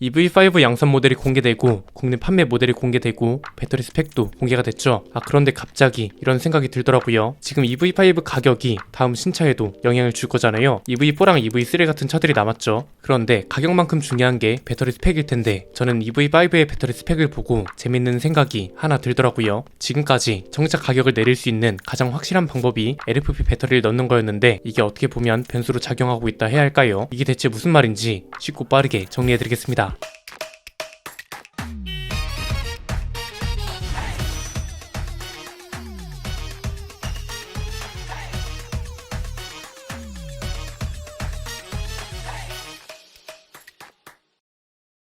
EV5 양산 모델이 공개되고 국내 판매 모델이 공개되고 배터리 스펙도 공개가 됐죠. 그런데 갑자기 이런 생각이 들더라고요. 지금 EV5 가격이 다음 신차에도 영향을 줄 거잖아요. EV4랑 EV3 같은 차들이 남았죠. 그런데 가격만큼 중요한 게 배터리 스펙일 텐데 저는 EV5의 배터리 스펙을 보고 재밌는 생각이 하나 들더라고요. 지금까지 전기차 가격을 내릴 수 있는 가장 확실한 방법이 LFP 배터리를 넣는 거였는데 이게 어떻게 보면 변수로 작용하고 있다 해야 할까요? 이게 대체 무슨 말인지 쉽고 빠르게 정리해드리겠습니다.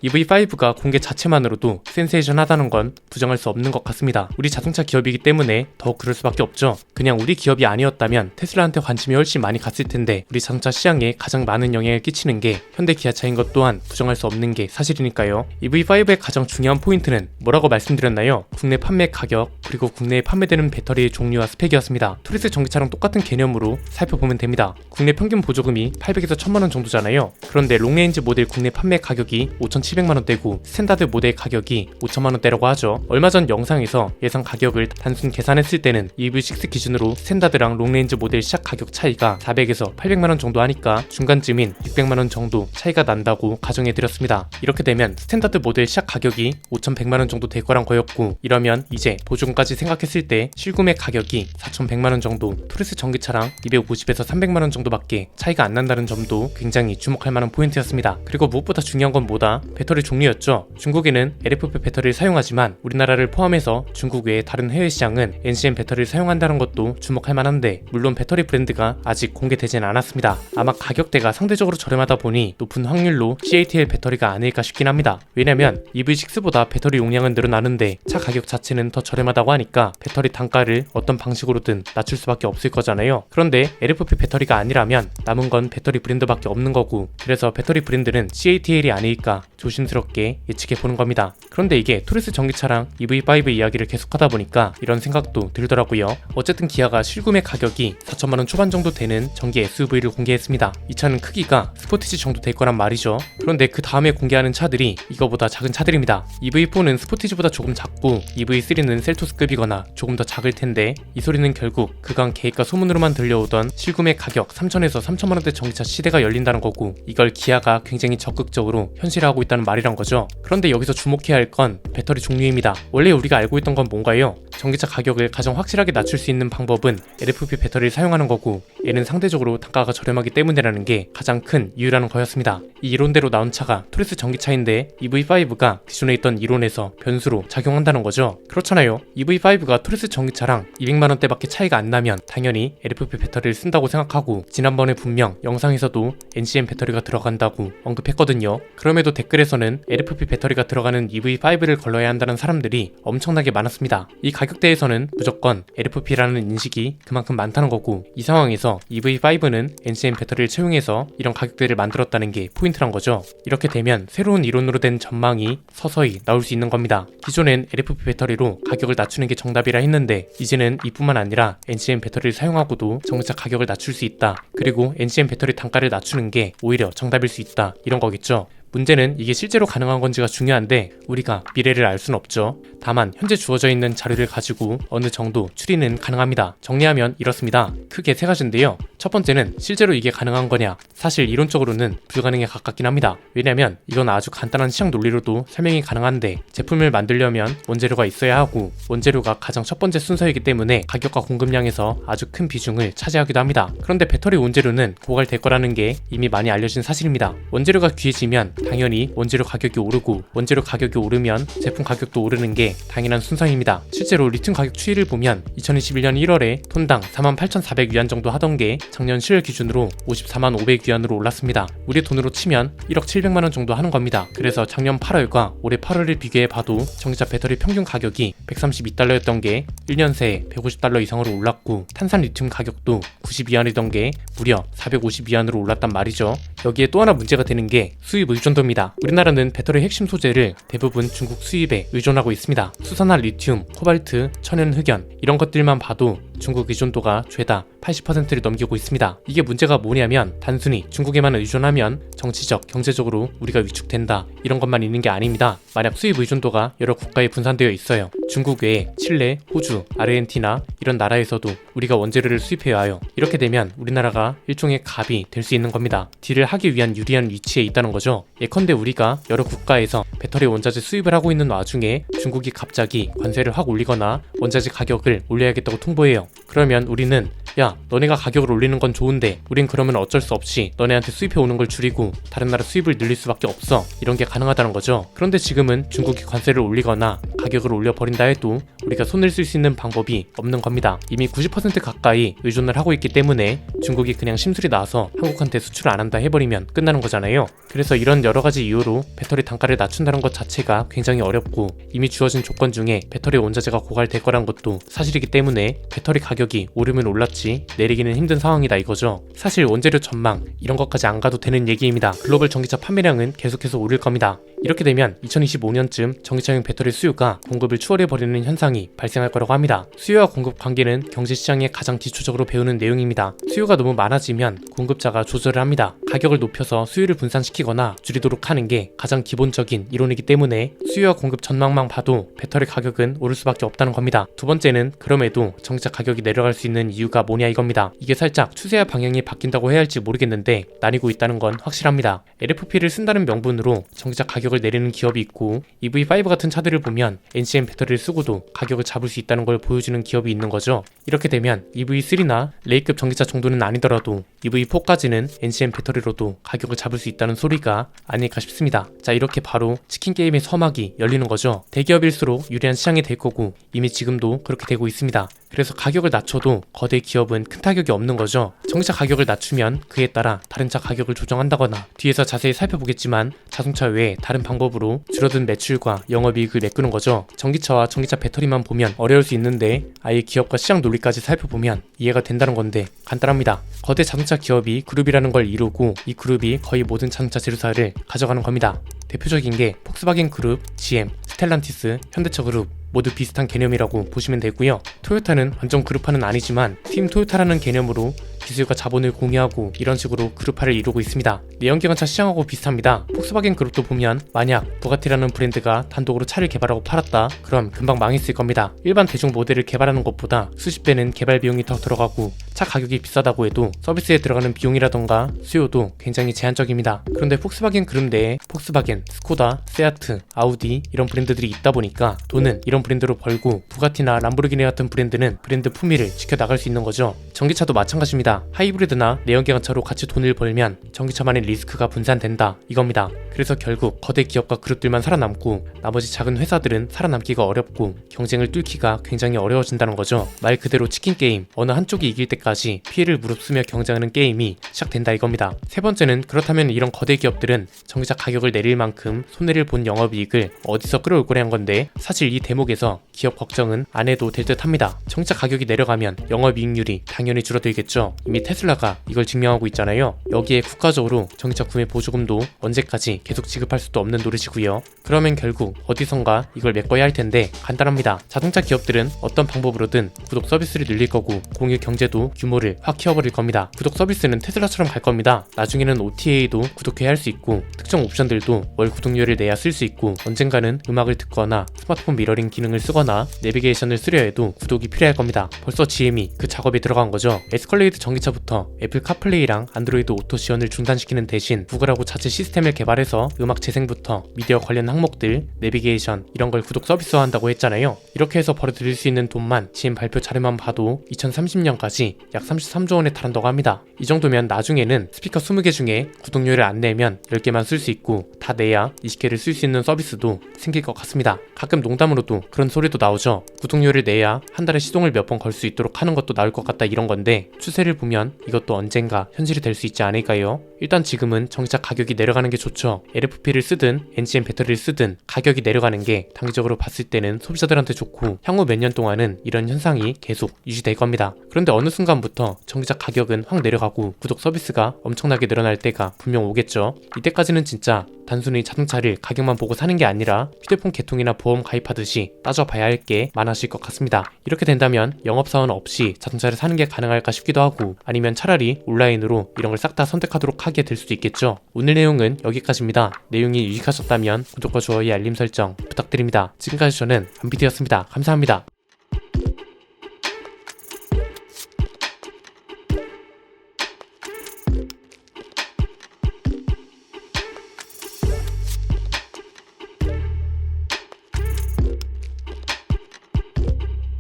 EV5가 공개 자체만으로도 센세이션하다는 건 부정할 수 없는 것 같습니다. 우리 자동차 기업이기 때문에 더욱 그럴 수밖에 없죠. 그냥 우리 기업이 아니었다면 테슬라한테 관심이 훨씬 많이 갔을 텐데 우리 자동차 시장에 가장 많은 영향을 끼치는 게 현대 기아차인 것 또한 부정할 수 없는 게 사실이니까요. EV5의 가장 중요한 포인트는 뭐라고 말씀드렸나요? 국내 판매 가격 그리고 국내에 판매되는 배터리의 종류와 스펙이었습니다. 토리스 전기차랑 똑같은 개념으로 살펴보면 됩니다. 국내 평균 보조금이 800에서 1000만원 정도잖아요. 그런데 롱레인지 모델 국내 판매 가격이 5,700만원대고 스탠다드 모델 가격이 5천만원대라고 하죠. 얼마 전 영상에서 예상 가격을 단순 계산했을 때는 EV6 기준으로 스탠다드랑 롱레인지 모델 시작 가격 차이가 400에서 800만원 정도 하니까 중간쯤인 600만원 정도 차이가 난다고 가정해드렸습니다. 이렇게 되면 스탠다드 모델 시작 가격이 5,100만원 정도 될 거란 거였고, 이러면 이제 보조금까지 생각했을 때 실구매 가격이 4,100만원 정도, 토리스 전기차랑 250에서 300만원 정도밖에 차이가 안 난다는 점도 굉장히 주목할 만한 포인트였습니다. 그리고 무엇보다 중요한 건 뭐다? 배터리 종류였죠. 중국에는 LFP 배터리를 사용하지만 우리나라를 포함해서 중국 외의 다른 해외 시장은 NCM 배터리를 사용한다는 것도 주목할 만한데, 물론 배터리 브랜드가 아직 공개되진 않았습니다. 아마 가격대가 상대적으로 저렴하다 보니 높은 확률로 CATL 배터리가 아닐까 싶긴 합니다. 왜냐면 EV6보다 배터리 용량은 늘어나는데 차 가격 자체는 더 저렴하다고 하니까 배터리 단가를 어떤 방식으로든 낮출 수밖에 없을 거잖아요. 그런데 LFP 배터리가 아니라면 남은 건 배터리 브랜드밖에 없는 거고, 그래서 배터리 브랜드는 CATL이 아닐까 조심스럽게 예측해보는 겁니다. 그런데 이게 토리스 전기차랑 EV5 이야기를 계속하다 보니까 이런 생각도 들더라고요. 어쨌든 기아가 실구매 가격이 4천만원 초반 정도 되는 전기 SUV를 공개했습니다. 이 차는 크기가 스포티지 정도 될 거란 말이죠. 그런데 그 다음에 공개하는 차들이 이거보다 작은 차들입니다. EV4는 스포티지보다 조금 작고 EV3는 셀토스급이거나 조금 더 작을 텐데, 이 소리는 결국 그간 계획과 소문으로만 들려오던 실구매 가격 3천에서 3천만원대 전기차 시대가 열린다는 거고, 이걸 기아가 굉장히 적극적으로 현실화하고 있다는 말이란 거죠. 그런데 여기서 주목해야 할 건 배터리 종류입니다. 원래 우리가 알고 있던 건 뭔가요? 전기차 가격을 가장 확실하게 낮출 수 있는 방법은 LFP 배터리를 사용하는 거고, 얘는 상대적으로 단가가 저렴하기 때문이라는 게 가장 큰 이유라는 거였습니다. 이 이론대로 나온 차가 토리스 전기차인데 EV5가 기존에 있던 이론에서 변수로 작용한다는 거죠. 그렇잖아요. EV5가 토리스 전기차랑 200만원대밖에 차이가 안 나면 당연히 LFP 배터리를 쓴다고 생각하고, 지난번에 분명 영상에서도 NCM 배터리가 들어간다고 언급했거든요. 그럼에도 댓글에서는 LFP 배터리가 들어가는 EV5를 걸러야 한다는 사람들이 엄청나게 많았습니다. 이 가격대에서는 무조건 LFP라는 인식이 그만큼 많다는 거고, 이 상황에서 EV5는 NCM 배터리를 채용해서 이런 가격대를 만들었다는 게 포인트란 거죠. 이렇게 되면 새로운 이론으로 된 전망이 서서히 나올 수 있는 겁니다. 기존엔 LFP 배터리로 가격을 낮추는 게 정답이라 했는데, 이제는 이뿐만 아니라 NCM 배터리를 사용하고도 전기차 가격을 낮출 수 있다. 그리고 NCM 배터리 단가를 낮추는 게 오히려 정답일 수 있다. 이런 거겠죠. 문제는 이게 실제로 가능한 건지가 중요한데 우리가 미래를 알 수는 없죠. 다만 현재 주어져 있는 자료를 가지고 어느 정도 추리는 가능합니다. 정리하면 이렇습니다. 크게 세 가지인데요. 첫 번째는 실제로 이게 가능한 거냐? 사실 이론적으로는 불가능에 가깝긴 합니다. 왜냐면 이건 아주 간단한 시장 논리로도 설명이 가능한데, 제품을 만들려면 원재료가 있어야 하고 원재료가 가장 첫 번째 순서이기 때문에 가격과 공급량에서 아주 큰 비중을 차지하기도 합니다. 그런데 배터리 원재료는 고갈될 거라는 게 이미 많이 알려진 사실입니다. 원재료가 귀해지면 당연히 원재료 가격이 오르고, 원재료 가격이 오르면 제품 가격도 오르는 게 당연한 순서입니다. 실제로 리튬 가격 추이를 보면 2021년 1월에 톤당 48,400위안 정도 하던 게 작년 10월 기준으로 545,500위안으로 올랐습니다. 우리 돈으로 치면 1억 700만원 정도 하는 겁니다. 그래서 작년 8월과 올해 8월을 비교해봐도 전기차 배터리 평균 가격이 132달러였던 게 1년 새에 150달러 이상으로 올랐고, 탄산 리튬 가격도 90위안이던 게 무려 450위안으로 올랐단 말이죠. 여기에 또 하나 문제가 되는 게 수입 의존 의존도입니다. 우리나라는 배터리 핵심 소재를 대부분 중국 수입에 의존하고 있습니다. 수산화 리튬, 코발트, 천연 흑연 이런 것들만 봐도 중국 의존도가 죄다 80%를 넘기고 있습니다. 이게 문제가 뭐냐면 단순히 중국에만 의존하면 정치적, 경제적으로 우리가 위축된다 이런 것만 있는 게 아닙니다. 만약 수입 의존도가 여러 국가에 분산되어 있어요. 중국 외에 칠레, 호주, 아르헨티나 이런 나라에서도 우리가 원재료를 수입해 와요. 이렇게 되면 우리나라가 일종의 갑이 될 수 있는 겁니다. 딜을 하기 위한 유리한 위치에 있다는 거죠. 예컨대 우리가 여러 국가에서 배터리 원자재 수입을 하고 있는 와중에 중국이 갑자기 관세를 확 올리거나 원자재 가격을 올려야겠다고 통보해요. 그러면 우리는 야, 너네가 가격을 올리는 건 좋은데 우린 그러면 어쩔 수 없이 너네한테 수입해 오는 걸 줄이고 다른 나라 수입을 늘릴 수밖에 없어. 이런 게 가능하다는 거죠. 그런데 지금은 중국이 관세를 올리거나 가격을 올려버린다 해도 우리가 손을 쓸 수 있는 방법이 없는 겁니다. 이미 90% 가까이 의존을 하고 있기 때문에 중국이 그냥 심술이 나서 한국한테 수출 안 한다 해버리면 끝나는 거잖아요. 그래서 이런 여러 가지 이유로 배터리 단가를 낮춘다는 것 자체가 굉장히 어렵고 이미 주어진 조건 중에 배터리 원자재가 고갈될 거란 것도 사실이기 때문에 배터리 가격이 오르면 올랐지 내리기는 힘든 상황이다 이거죠. 사실 원재료 전망 이런 것까지 안 가도 되는 얘기입니다. 글로벌 전기차 판매량은 계속해서 오를 겁니다. 이렇게 되면 2025년쯤 전기차용 배터리 수요가 공급을 추월해버리는 현상이 발생할 거라고 합니다. 수요와 공급 관계는 경제시장에 가장 기초적으로 배우는 내용입니다. 수요가 너무 많아지면 공급자가 조절을 합니다. 가격을 높여서 수요를 분산시키거나 줄이도록 하는 게 가장 기본적인 이론이기 때문에 수요와 공급 전망만 봐도 배터리 가격은 오를 수밖에 없다는 겁니다. 두 번째는 그럼에도 전기차 가격이 내려갈 수 있는 이유가 뭐냐 이겁니다. 이게 살짝 추세와 방향이 바뀐다고 해야 할지 모르겠는데 나뉘고 있다는 건 확실합니다. LFP를 쓴다는 명분으로 전기차 가격을 내리는 기업이 있고 EV5 같은 차들을 보면 NCM 배터리를 쓰고도 가격을 잡을 수 있다는 걸 보여주는 기업이 있는 거죠. 이렇게 되면 EV3나 레이급 전기차 정도는 아니더라도 EV4까지는 NCM 배터리로도 가격을 잡을 수 있다는 소리가 아닐까 싶습니다. 자, 이렇게 바로 치킨 게임의 서막이 열리는 거죠. 대기업일수록 유리한 시장이 될 거고 이미 지금도 그렇게 되고 있습니다. 그래서 가격을 낮춰도 거대 기업은 큰 타격이 없는 거죠. 전기차 가격을 낮추면 그에 따라 다른 차 가격을 조정한다거나 뒤에서 자세히 살펴보겠지만 자동차 외에 다른 방법으로 줄어든 매출과 영업이익을 메꾸는 거죠. 전기차와 전기차 배터리만 보면 어려울 수 있는데 아예 기업과 시장 논리까지 살펴보면 이해가 된다는 건데 간단합니다. 거대 자동차 기업이 그룹이라는 걸 이루고 이 그룹이 거의 모든 자동차 제조사를 가져가는 겁니다. 대표적인 게 폭스바겐 그룹, GM, 스텔란티스, 현대차 그룹 모두 비슷한 개념이라고 보시면 되고요. 토요타는 완전 그룹화는 아니지만 팀 토요타라는 개념으로 기술과 자본을 공유하고 이런 식으로 그룹화를 이루고 있습니다. 내연기관차 시장하고 비슷합니다. 폭스바겐 그룹도 보면 만약 부가티라는 브랜드가 단독으로 차를 개발하고 팔았다 그럼 금방 망했을 겁니다. 일반 대중 모델을 개발하는 것보다 수십 배는 개발 비용이 더 들어가고 차 가격이 비싸다고 해도 서비스에 들어가는 비용이라던가 수요도 굉장히 제한적입니다. 그런데 폭스바겐 그룹 내에 폭스바겐, 스코다, 세아트, 아우디 이런 브랜드들이 있다 보니까 돈은 이런 브랜드로 벌고 부가티나 람보르기니 같은 브랜드는 브랜드 품위를 지켜나갈 수 있는 거죠. 전기차도 마찬가지입니다. 하이브리드나 내연기관차로 같이 돈을 벌면 전기차만의 리스크가 분산된다 이겁니다. 그래서 결국 거대 기업과 그룹들만 살아남고 나머지 작은 회사들은 살아남기가 어렵고 경쟁을 뚫기가 굉장히 어려워진다는 거죠. 말 그대로 치킨 게임, 어느 한쪽이 이길 때까지 피해를 무릅쓰며 경쟁하는 게임이 시작된다 이겁니다. 세 번째는 그렇다면 이런 거대 기업들은 전기차 가격을 내릴 만큼 손해를 본 영업이익을 어디서 끌어올 거냐는 건데 사실 이 대목에서 기업 걱정은 안 해도 될 듯 합니다. 전기차 가격이 내려가면 영업이익률이 당연히 줄어들겠죠. 이미 테슬라가 이걸 증명하고 있잖아요. 여기에 국가적으로 전기차 구매 보조금도 언제까지 계속 지급할 수도 없는 노릇이고요. 그러면 결국 어디선가 이걸 메꿔야 할 텐데 간단합니다. 자동차 기업들은 어떤 방법으로든 구독 서비스를 늘릴 거고 공유 경제도 규모를 확 키워버릴 겁니다. 구독 서비스는 테슬라처럼 갈 겁니다. 나중에는 OTA도 구독해야 할 수 있고 특정 옵션들도 월 구독료를 내야 쓸 수 있고 언젠가는 음악을 듣거나 스마트폰 미러링 기능을 쓰거나 내비게이션을 쓰려 해도 구독이 필요할 겁니다. 벌써 GM이 그 작업에 들어간 거죠. 에스컬레이드 전기차부터 애플 카플레이랑 안드로이드 오토 지원을 중단시키는 대신 구글하고 자체 시스템을 개발해서 음악 재생부터 미디어 관련 항목들, 내비게이션 이런 걸 구독 서비스화한다고 했잖아요. 이렇게 해서 벌어들일 수 있는 돈만 GM 발표 자료만 봐도 2030년까지 약 33조 원에 달한다고 합니다. 이 정도면 나중에는 스피커 20개 중에 구독료를 안 내면 10개만 쓸 수 있고 다 내야 20개를 쓸 수 있는 서비스도 생길 것 같습니다. 가끔 농담으로도 그런 소리도 나오죠. 구독료를 내야 한 달에 시동을 몇 번 걸 수 있도록 하는 것도 나올 것 같다 이런 건데 추세를 보면 이것도 언젠가 현실이 될 수 있지 않을까요? 일단 지금은 전기차 가격이 내려가는 게 좋죠. LFP를 쓰든 NCM 배터리를 쓰든 가격이 내려가는 게 단기적으로 봤을 때는 소비자들한테 좋고 향후 몇 년 동안은 이런 현상이 계속 유지될 겁니다. 그런데 어느 순간부터 전기차 가격은 확 내려가고 구독 서비스가 엄청나게 늘어날 때가 분명 오겠죠. 이때까지는 진짜 단순히 자동차를 가격만 보고 사는 게 아니라 휴대폰 개통이나 보험 가입하듯이 따져봐야 할 게 많아질 것 같습니다. 이렇게 된다면 영업사원 없이 자동차를 사는 게 가능할까 싶기도 하고, 아니면 차라리 온라인으로 이런 걸 싹 다 선택하도록 하게 될 수도 있겠죠. 오늘 내용은 여기까지입니다. 내용이 유익하셨다면 구독과 좋아요, 알림 설정 부탁드립니다. 지금까지 저는 안비디였습니다. 감사합니다.